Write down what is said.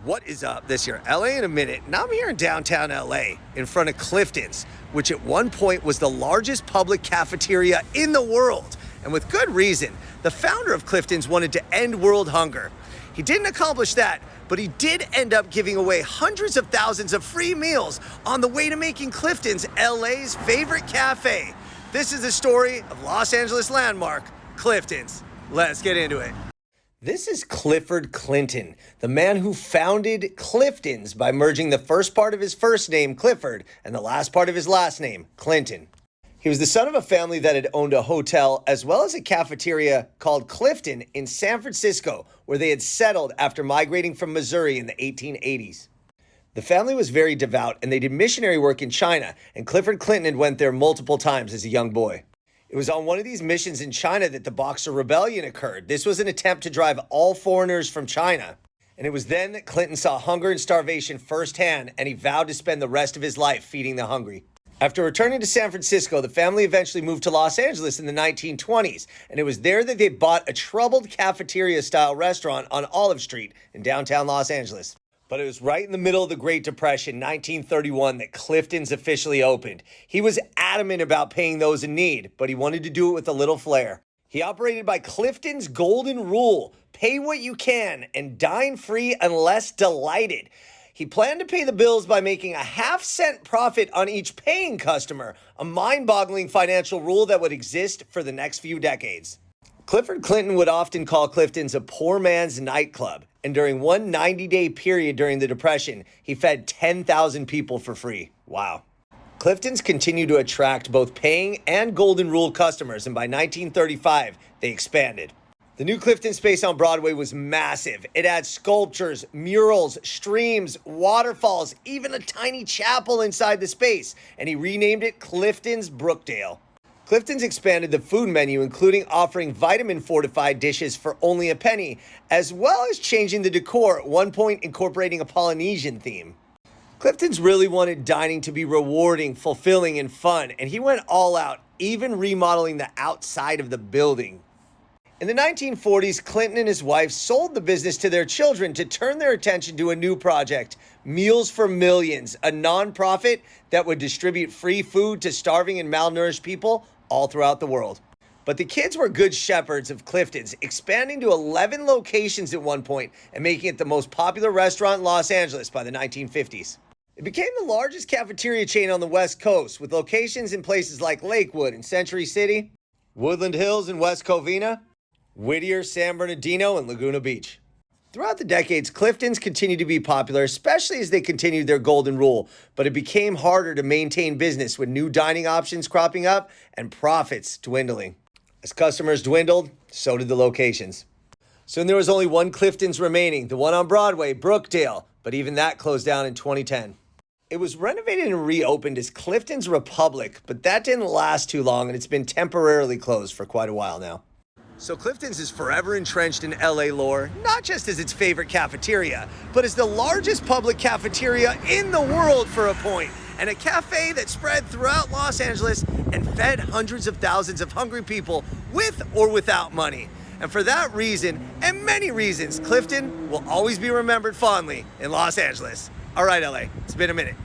What is up this year? LA in a minute. Now I'm here in downtown LA in front of Clifton's, which at one point was the largest public cafeteria in the world. And with good reason. The founder of Clifton's wanted to end world hunger. He didn't accomplish that, but he did end up giving away hundreds of thousands of free meals on the way to making Clifton's LA's favorite cafe. This is the story of Los Angeles landmark, Clifton's. Let's get into it. This is Clifford Clinton, the man who founded Clifton's by merging the first part of his first name, Clifford, and the last part of his last name, Clinton. He was the son of a family that had owned a hotel as well as a cafeteria called Clifton in San Francisco, where they had settled after migrating from Missouri in the 1880s. The family was very devout and they did missionary work in China, and Clifford Clinton had went there multiple times as a young boy. It was on one of these missions in China that the Boxer Rebellion occurred. This was an attempt to drive all foreigners from China. And it was then that Clinton saw hunger and starvation firsthand, and he vowed to spend the rest of his life feeding the hungry. After returning to San Francisco, the family eventually moved to Los Angeles in the 1920s, and it was there that they bought a troubled cafeteria-style restaurant on Olive Street in downtown Los Angeles. But it was right in the middle of the Great Depression, 1931, that Clifton's officially opened. He was adamant about paying those in need, but he wanted to do it with a little flair. He operated by Clifton's golden rule: pay what you can and dine free unless delighted. He planned to pay the bills by making a half-cent profit on each paying customer, a mind-boggling financial rule that would exist for the next few decades. Clifford Clinton would often call Clifton's a poor man's nightclub, and during one 90-day period during the Depression, he fed 10,000 people for free. Wow. Clifton's continued to attract both paying and Golden Rule customers, and by 1935, they expanded. The new Clifton space on Broadway was massive. It had sculptures, murals, streams, waterfalls, even a tiny chapel inside the space, and he renamed it Clifton's Brookdale. Clifton's expanded the food menu, including offering vitamin-fortified dishes for only a penny, as well as changing the decor, at one point incorporating a Polynesian theme. Clifton's really wanted dining to be rewarding, fulfilling, and fun, and he went all out, even remodeling the outside of the building. In the 1940s, Clinton and his wife sold the business to their children to turn their attention to a new project, Meals for Millions, a nonprofit that would distribute free food to starving and malnourished people all throughout the world. But the kids were good shepherds of Clifton's, expanding to 11 locations at one point and making it the most popular restaurant in Los Angeles by the 1950s. It became the largest cafeteria chain on the West Coast, with locations in places like Lakewood and Century City, Woodland Hills and West Covina, Whittier, San Bernardino, and Laguna Beach. Throughout the decades, Clifton's continued to be popular, especially as they continued their golden rule, but it became harder to maintain business with new dining options cropping up and profits dwindling. As customers dwindled, so did the locations. Soon there was only one Clifton's remaining, the one on Broadway, Brookdale, but even that closed down in 2010. It was renovated and reopened as Clifton's Republic, but that didn't last too long, and it's been temporarily closed for quite a while now. So Clifton's is forever entrenched in LA lore, not just as its favorite cafeteria, but as the largest public cafeteria in the world for a point, and a cafe that spread throughout Los Angeles and fed hundreds of thousands of hungry people with or without money. And for that reason, and many reasons, Clifton will always be remembered fondly in Los Angeles. All right, LA, it's been a minute.